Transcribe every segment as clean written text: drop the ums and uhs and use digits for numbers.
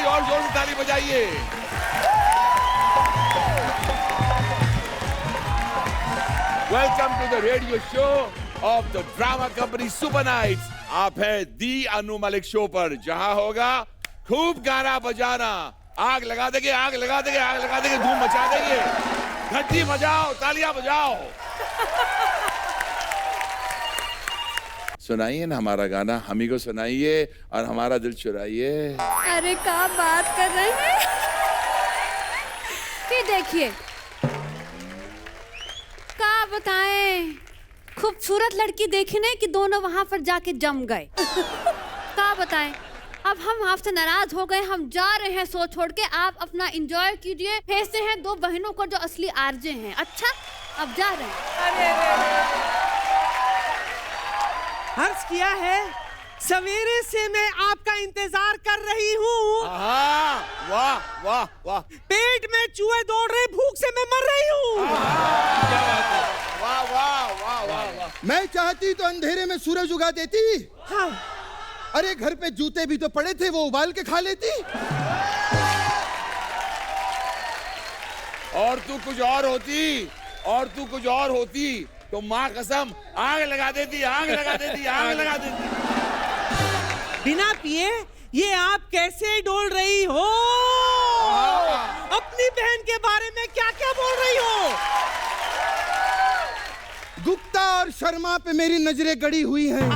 थोड़ी और जोर से ताली बजाइए। Welcome to the radio show of the drama company super nights. आप है दी अनु मलिक शो पर, जहां होगा खूब गाना बजाना, आग लगा देंगे, आग लगा देंगे, आग लगा देंगे, धूम मचा देंगे। घंटी बजाओ, तालियां बजाओ। सुनाइए ना हमारा गाना, हम ही को सुनाइए और हमारा दिल चुराइए। अरे क्या बात कर रहे हैं। ये देखिए, क्या बताएं, खूबसूरत लड़की देखी नहीं कि दोनों वहां पर जाके जम गए। क्या बताएं, अब हम आपसे नाराज हो गए, हम जा रहे हैं शो छोड़ के। आप अपना एंजॉय कीजिए। भेजते हैं दो बहनों को जो असली आरजे हैं। अच्छा, अब जा रहे हैं। हर्ष किया है, सवेरे से मैं आपका इंतजार कर रही हूँ। वाह वाह वाह, पेट में चूहे दौड़ रहे, भूख से मैं मर रही हूँ। क्या बात है, वाह वाह वाह वाह वाह। मैं चाहती तो अंधेरे में सूरज उगा देती। हाँ। अरे घर पे जूते भी तो पड़े थे, वो उबाल के खा लेती। और तू कुछ और होती, और तू कुछ और होती तो माँ कसम आग लगा देती, आग लगा देती, आग लगा देती। बिना पिए ये आप कैसे डोल रही हो? अपनी बहन के बारे में क्या क्या बोल रही हो? गुप्ता और शर्मा पे मेरी नजरें गड़ी हुई हैं।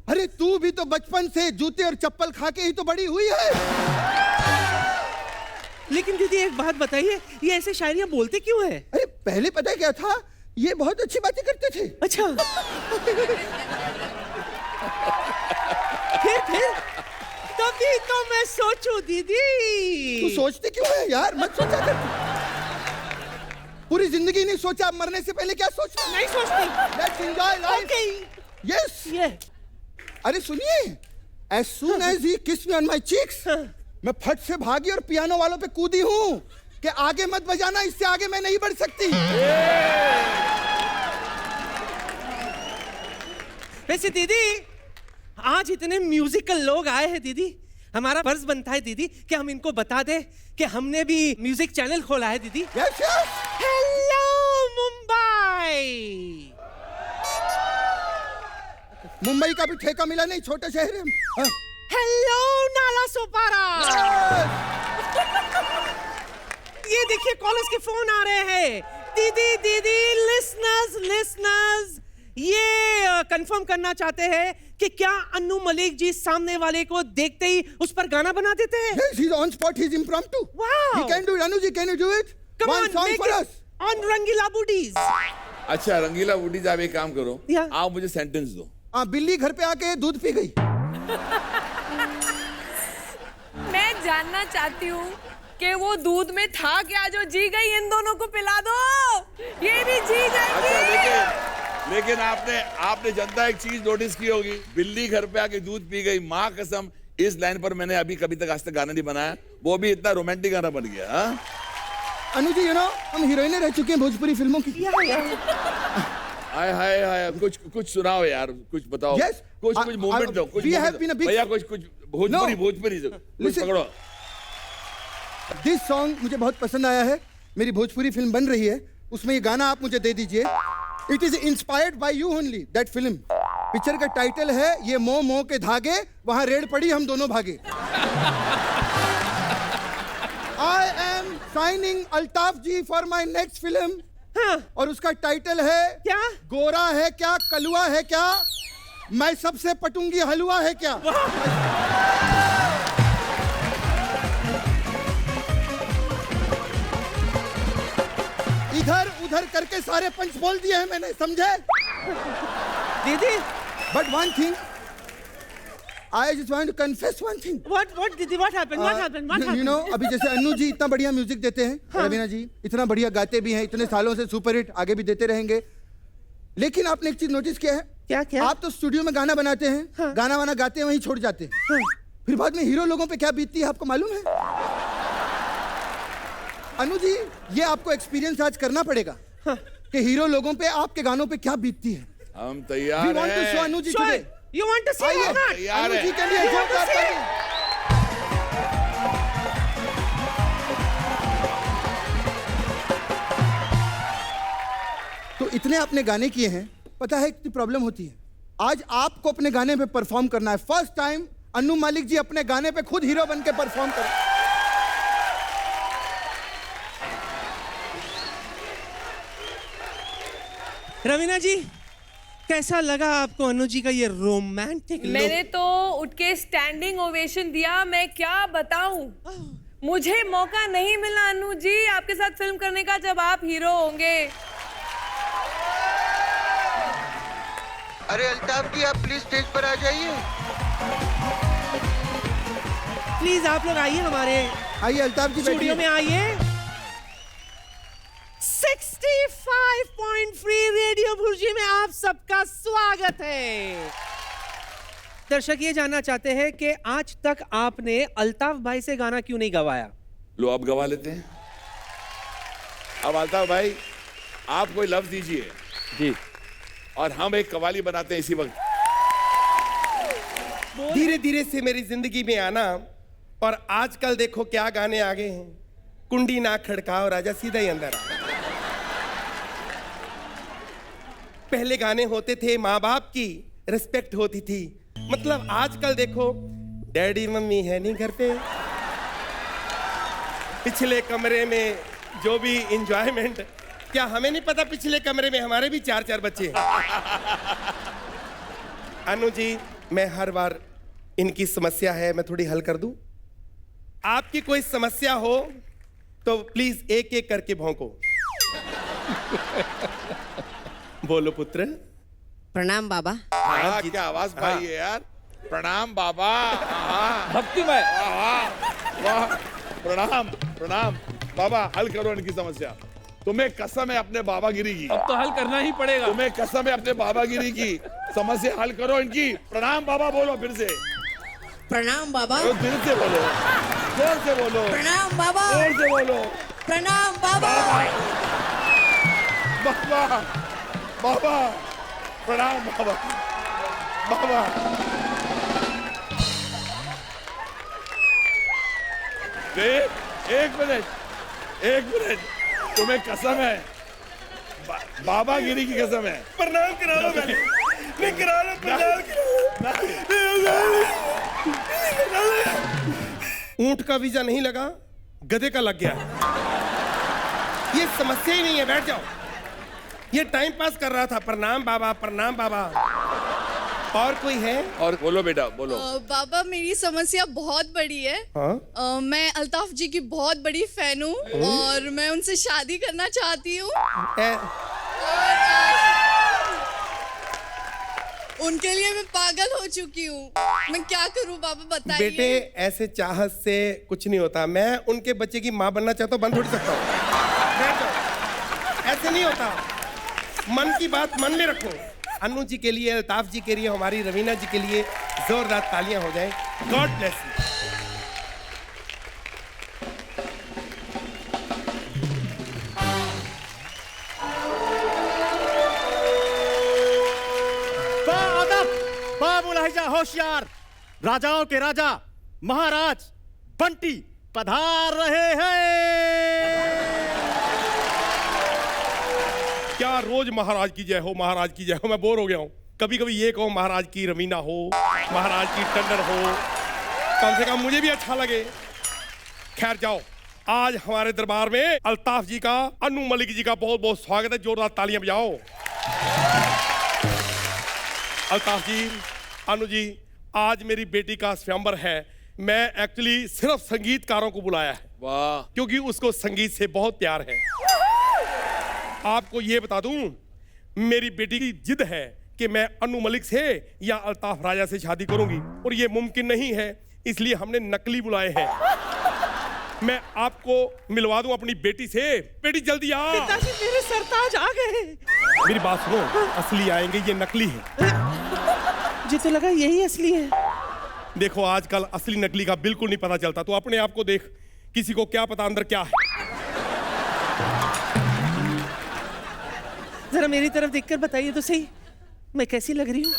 अरे तू भी तो बचपन से जूते और चप्पल खा के ही तो बड़ी हुई है। लेकिन दीदी एक बात बताइए, ये ऐसे शायरियां बोलते क्यों है? अरे पहले पता है क्या था, ये बहुत अच्छी बातें करते थे। अच्छा। फिर तभी तो मैं सोचूं दीदी। तू सोचती क्यों है यार, मत सोचा कर। पूरी जिंदगी नहीं सोचा, अब मरने से पहले क्या सोचना? नहीं सोचती। Let's enjoy life. Okay. Yes. ये अरे सुनिए, as soon as he kissed me on my cheeks, मैं फट से भागी और पियानो वालों पे कूदी हूँ कि आगे मत बजाना, इससे आगे मैं नहीं बढ़ सकती। वैसे दीदी, आज इतने म्यूजिकल लोग आए हैं दीदी, हमारा फर्ज बनता है दीदी कि हम इनको बता दें कि हमने भी म्यूजिक चैनल खोला है दीदी। Yes, yes. Hello Mumbai. Mumbai का भी ठेका मिला नहीं, छोटे शहर है। हाँ। हेलो नाला सोपारा। ये देखिए कॉलेज के फोन आ रहे हैं। दीदी दीदी, लिसनर्स ये कंफर्म करना चाहते हैं कि क्या अनु मलिक जी सामने वाले को देखते ही उस पर गाना बना देते हैं? Yes, he's on spot, he's impromptu. Wow. He can do it. Anuji, can you do it? Come One on, song make for it us. on रंगीला बूडीज। अच्छा रंगीला बूटीज, आप एक काम करो, या। आप मुझे सेंटेंस दो। हाँ, बिल्ली घर पे आके दूध पी गई। मैं जानना चाहती हूँ कि वो दूध में था क्या जो जी गई। इन दोनों को पिला दो, ये भी जी अच्छा जाएगी। लेकिन आपने जनता एक चीज नोटिस की होगी, बिल्ली घर पे आके दूध पी गई, माँ कसम इस लाइन पर मैंने कभी तक आज तक गाना नहीं बनाया, वो भी इतना रोमांटिक गाना बन गया। हाँ अनुजी, you know, हम हीरोइनें रह चुकी हैं भोजपुरी फिल्मों की। हाय हाय हाय, कुछ सुनाओ यार, कुछ बताओ। Yes, कुछ मूवमेंट दो, कुछ we have been a big- भैया, कुछ भोजपुरी कुछ Listen. पकड़ो। दिस सॉन्ग मुझे बहुत पसंद आया है। मेरी भोजपुरी फिल्म बन रही है, उसमें ये गाना आप मुझे दे दीजिए। It is inspired by you only, that film. Picture का टाइटल है ये मोह मोह के धागे, वहां रेड पड़ी हम दोनों भागे। I am signing Altaf ji for my next film. हाँ। और उसका टाइटल है क्या? गोरा है क्या, कलुआ है क्या, मैं सबसे पटूंगी हलवा है क्या। इधर उधर करके सारे पंच बोल दिए हैं मैंने, समझे? दीदी, but one thing, I just want to confess one thing. what did what happened? What happened? You know, अभी जैसे अनु जी इतना बढ़िया म्यूजिक देते हैं, रवीना जी इतना बढ़िया गाते भी हैं, इतने सालों से सुपर हिट आगे भी देते रहेंगे। लेकिन आपने एक चीज नोटिस किया है? क्या? आप तो स्टूडियो में गाना बनाते हैं, हाँ। गाना वाना गाते हैं, वहीं छोड़ जाते हैं। हाँ। फिर बाद में हीरो लोगों पे क्या बीतती है आपको मालूम है? अनु जी, ये आपको एक्सपीरियंस आज करना पड़ेगा कि हीरो लोगों पे आपके गानों पे क्या बीतती है। हम तैयार We want to show हैं। Anu ji today. You want to see or not? तैयार अनु है। जी के लिए You want to जोरदार see? ताली। इतने आपने गाने किए हैं, पता है कितनी प्रॉब्लम होती है। आज आपको अपने गाने पे परफॉर्म करना है। फर्स्ट टाइम अन्नू मलिक जी अपने गाने पे खुद हीरो बन के परफॉर्म कर। रवीना जी, कैसा लगा आपको अनु जी का ये रोमांटिक लुक? मैंने तो उठ के स्टैंडिंग ओवेशन दिया, मैं क्या बताऊं। मुझे मौका नहीं मिला अनु जी आपके साथ फिल्म करने का जब आप हीरो होंगे। अरे अल्ताफ जी, आप प्लीज स्टेज पर आ जाइए। प्लीज आप लोग आइए, हमारे आइए अल्ताफ जी, स्टूडियो में आइए। 65.3 रेडियो भुर्जी में आप सबका स्वागत है। दर्शक ये जानना चाहते हैं कि आज तक आपने अल्ताफ भाई से गाना क्यों नहीं गवाया? लो आप गवा लेते हैं। अब अल्ताफ भाई आप कोई लफ्ज दीजिए जी। और हम एक कवाली बनाते हैं इसी वक्त। धीरे धीरे से मेरी जिंदगी में आना, और आजकल देखो क्या गाने आ गए हैं। कुंडी ना खड़काओ राजा, सीधा ही अंदर आ। पहले गाने होते थे माँ बाप की रिस्पेक्ट होती थी, मतलब आजकल देखो डैडी मम्मी है नहीं घर पे, पिछले कमरे में जो भी इंजॉयमेंट, क्या हमें नहीं पता पिछले कमरे में हमारे भी 4-4 बच्चे हैं। अनु जी, मैं हर बार इनकी समस्या है, मैं थोड़ी हल कर दूं। आपकी कोई समस्या हो तो प्लीज एक एक करके भौंको। बोलो पुत्र। प्रणाम बाबा। हाँ, क्या आवाज पाई है यार। प्रणाम बाबा। भक्ति में। वाह, प्रणाम प्रणाम बाबा, हल करो इनकी समस्या। तुम्हें कसम है अपने बाबागिरी की। अब तो हल करना ही पड़ेगा। तुम्हें कसम है अपने बाबागिरी की। समस्या हल करो इनकी। प्रणाम बाबा बोलो फिर से। प्रणाम बाबा। दिल से बोलो, जोर से बोलो। प्रणाम बाबा। जोर से बोलो। प्रणाम बाबा। बाबा बाबा, प्रणाम बाबा। बाबा एक मिनट, तुम्हें कसम है, बाबागिरी की कसम है। प्रणाम करा लो, मैं करा लो, प्रणाम करा लो। ऊंट का वीजा नहीं लगा, गधे का लग गया। ये समस्या ही नहीं है, बैठ जाओ। ये टाइम पास कर रहा था। प्रणाम बाबा, प्रणाम बाबा। और कोई है? और बोलो बेटा, बोलो। बाबा, मेरी समस्या बहुत बड़ी है। हाँ? मैं अल्ताफ जी की बहुत बड़ी फैन हूँ और मैं उनसे शादी करना चाहती हूँ। उनके लिए मैं पागल हो चुकी हूँ। मैं क्या करूँ बाबा, बताइए। बेटे, ऐसे चाहत से कुछ नहीं होता। मैं उनके बच्चे की माँ बनना चाहता हूँ, बन थोड़ी सकता हूँ। ऐसे नहीं होता। मन की बात मन में रखो। अनु जी के लिए, अल्ताफ जी के लिए, हमारी रवीना जी के लिए जोरदार तालियां हो जाएं। God bless you. बाबुलहजा होशियार, राजाओं के राजा महाराज बंटी पधार रहे हैं। क्या रोज महाराज की जय हो, महाराज की जय हो। मैं बोर हो गया हूँ। कभी कभी ये कहो महाराज की रवीना हो, महाराज की टंडन हो, कम से कम मुझे भी अच्छा लगे। खैर जाओ, आज हमारे दरबार में अल्ताफ जी का, अनु मलिक जी का बहुत बहुत स्वागत है। जोरदार तालियां बजाओ। अल्ताफ जी, अनु जी, आज मेरी बेटी का स्वयंवर है। मैं एक्चुअली सिर्फ संगीतकारों को बुलाया है। वाह। क्योंकि उसको संगीत से बहुत प्यार है। आपको ये बता दूं, मेरी बेटी की जिद है कि मैं अनु मलिक से या अल्ताफ राजा से शादी करूंगी, और ये मुमकिन नहीं है, इसलिए हमने नकली बुलाए हैं। मैं आपको मिलवा दूं अपनी बेटी से। बेटी जल्दी आ। पिताजी, मेरे सरताज आ गए। मेरी बात सुनो, असली आएंगे, ये नकली है। मुझे तो लगा यही असली है। देखो, आजकल असली नकली का बिल्कुल नहीं पता चलता। तो अपने आप को देख, किसी को क्या पता अंदर क्या है। जरा मेरी तरफ देखकर बताइए तो सही, मैं कैसी लग रही हूँ?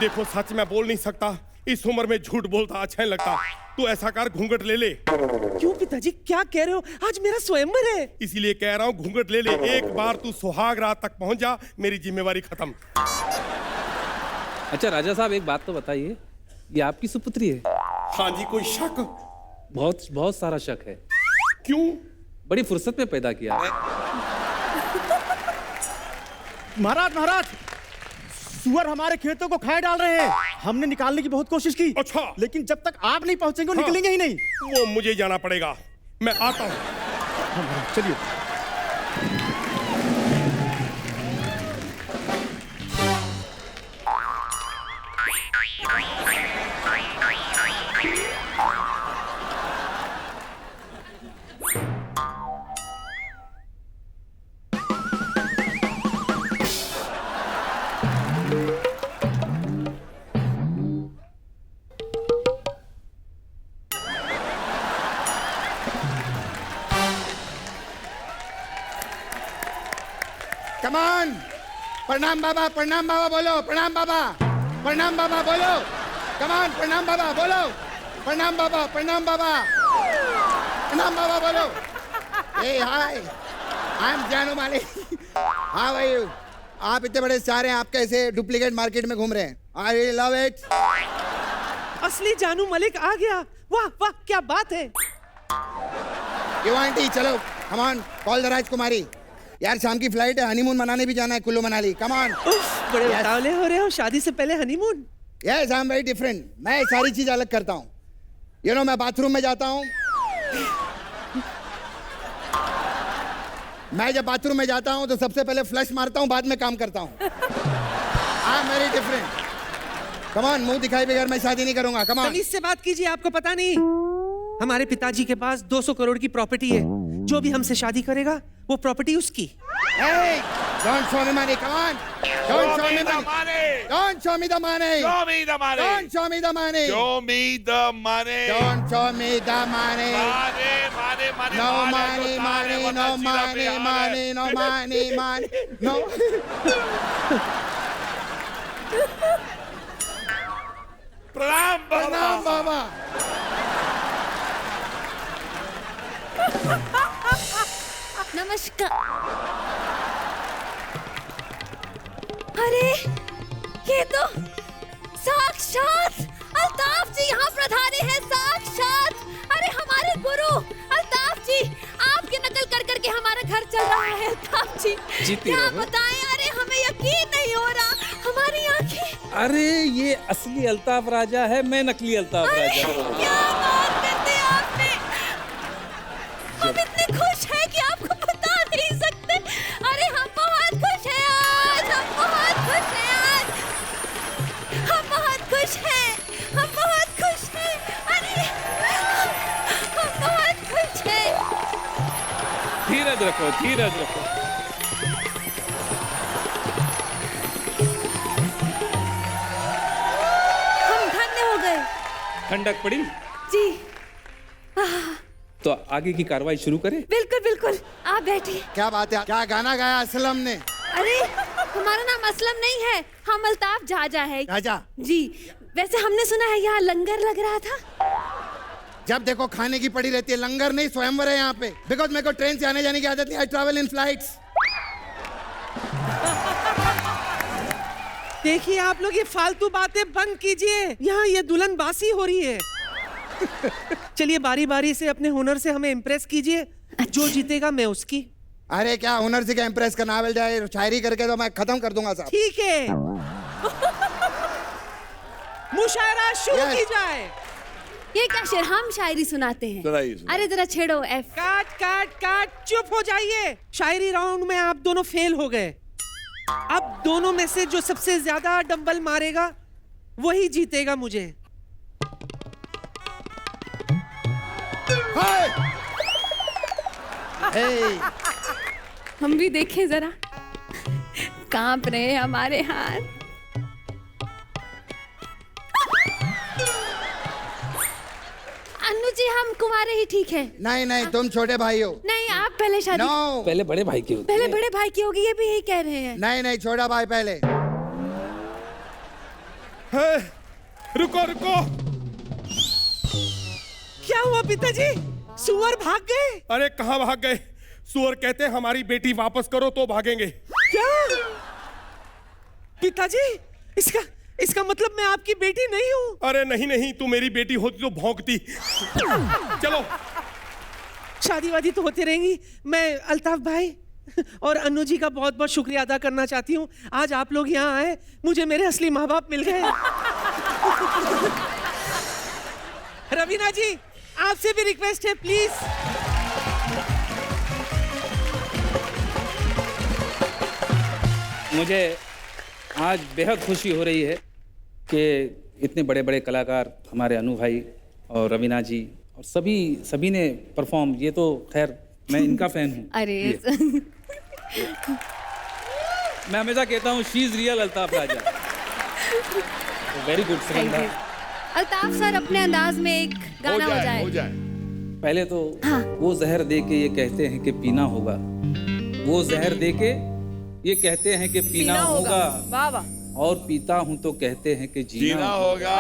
देखो, सच मैं बोल नहीं सकता, इस उम्र में झूठ बोलता अच्छा नहीं लगता। तू ऐसा कर, घूंघट ले ले। क्यों पिताजी, क्या कह रहे हो? आज मेरा स्वयंवर है। इसीलिए कह रहा हूँ घूंघट ले ले। एक बार तू सुहाग रात तक पहुंच जा, मेरी जिम्मेवारी खत्म। अच्छा राजा साहब, एक बात तो बताइए, ये आपकी सुपुत्री है? हाँ जी, कोई शक? बहुत बहुत सारा शक है। क्यों? बड़ी फुर्सत में पैदा किया। महाराज महाराज, सुअर हमारे खेतों को खाए डाल रहे हैं। हमने निकालने की बहुत कोशिश की। अच्छा। लेकिन जब तक आप नहीं पहुंचेंगे वो हाँ। निकलेंगे ही नहीं। वो मुझे जाना पड़ेगा, मैं आता हूँ। चलिए। कमान, प्रणाम बाबा बोलो, प्रणाम बाबा बोलो, कमान, प्रणाम बाबा बोलो, प्रणाम बाबा बोलो। ए हाय, आई एम जानू मालिक। हाँ भाई, आप इतने बड़े स्टार हैं, आप कैसे डुप्लीकेट मार्केट में घूम रहे हैं? I really love it. असली जानू मलिक आ गया। वाह वाह, क्या बात है। क्यों आंटी, चलो कमान, कॉल द राजकुमारी। यार शाम की फ्लाइट है, हनीमून मनाने भी जाना है कुल्लू मनाली। कमान। बड़े उतावले हो रहे हो, शादी से पहले honeymoon? Yes, I am very different. मैं सारी चीज अलग करता हूँ। यू नो, मैं बाथरूम में जाता हूँ। मैं जब बाथरूम में जाता हूँ तो सबसे पहले फ्लश मारता हूँ, बाद में काम करता हूँ। I am very different. Come on, मुंह दिखाई बगैर मैं शादी नहीं करूंगा। कमान। तमीज से बात कीजिए, आपको पता नहीं हमारे पिताजी के पास 200 करोड़ की प्रॉपर्टी है। जो भी हमसे शादी करेगा वो प्रॉपर्टी उसकी। Hey, don't show me money, come on. Don't show me the money. Don't show me the money. Show me the money. Don't show me the money. Show me the money. Don't show me the money. Money. No money, no money. No. प्रणाम बाबा। नमस्कार। अरे ये तो साक्षात अल्ताफ जी यहाँ पधारे हैं, साक्षात। अरे हमारे गुरु अल्ताफ जी, आपकी नकल कर करके हमारा घर चल रहा है। अल्ताफ जी क्या बताएं, अरे हमें यकीन नहीं हो रहा, हमारी आंखें। अरे ये असली अल्ताफ राजा है, मैं नकली अल्ताफ राजा। क्या बात करते हैं आपने। हम इतने खुश हैं कि आपको बता नहीं सकते। अरे हम बहुत खुश हैं आज, हम बहुत खुश हैं आज, हम बहुत खुश हैं, हम बहुत खुश हैं। अरे हम बहुत खुश हैं। धीरज रखो, धीरज रखो। हम धन्य हो गए। ठंडक पड़ी जी। तो आगे की कार्रवाई शुरू करें? बिल्कुल बिल्कुल, आप बैठिए। क्या बात है, क्या गाना गाया असलम ने? अरे हमारा नाम असलम नहीं है, हम अल्ताफ जाजा है। जाजा? जी। वैसे हमने सुना है यहाँ लंगर लग रहा था। जब देखो खाने की पड़ी रहती है, लंगर नहीं स्वयंवर है यहाँ पे। बिकॉज मेरे को ट्रेन से आने जाने की आदत नहीं, आई ट्रैवल इन फ्लाइट्स। देखिए आप लोग ये फालतू बातें बंद कीजिए, यहाँ ये दुल्हन बासी हो रही है। चलिए बारी बारी से अपने हुनर से हमें इम्प्रेस कीजिए। जो जीतेगा मैं उसकी। अरे क्या हुनर से क्या इम्प्रेस करना, मिल जाए शायरी करके तो मैं खत्म कर दूंगा साहब। ठीक है, मुशायरा शुरू की जाए। ये क्या शेर, हम शायरी सुनाते हैं? सुनाइए। अरे जरा छेड़ो। एफ। काट काट काट, चुप हो जाइए। शायरी राउंड में आप दोनों फेल हो गए। अब दोनों में से जो सबसे ज्यादा डंबल मारेगा वही जीतेगा मुझे। हम भी देखें जरा, कांप रहे हमारे हाथ। अन्नू जी हम कुंवारे ही ठीक है। नहीं नहीं, तुम छोटे भाई हो। नहीं आप पहले शादी। No. पहले बड़े भाई की होती पहले है। बड़े भाई की होगी, ये भी यही कह रहे हैं। नहीं नहीं, छोटा भाई पहले। रुको रुको। क्या हुआ पिताजी? सुअर भाग गए? अरे कहाँ भाग गए? सुअर कहते हमारी बेटी वापस करो तो भागेंगे। क्या पिताजी? इसका मतलब मैं आपकी बेटी नहीं हूँ? अरे नहीं नहीं, तू मेरी बेटी होती तो भौंकती। चलो। शादी वादी तो होती रहेंगी। मैं अल्ताफ भाई और अन्नू जी का बहुत बहुत शुक्रिया अदा करना चाहती हूँ। आज आप लोग यहाँ आए, मुझे मेरे असली माँ बाप मिल गए। रवीना जी, आपसे भी रिक्वेस्ट है, प्लीज। मुझे आज बेहद खुशी हो रही है कि इतने बड़े बड़े कलाकार हमारे अनु भाई और रवीना जी और सभी ने परफॉर्म। ये तो खैर मैं इनका फैन हूँ। अरे मैं हमेशा कहता हूँ she is real Altaf Raja. Very good Sugandha. Altaf sir अपने अंदाज में एक गाना हो जाए। पहले तो हाँ। वो जहर दे के ये कहते हैं कि पीना होगा। वो जहर दे के ये कहते हैं कि पीना होगा। वाह वाह। और पीता हूँ तो कहते हैं कि जीना होगा।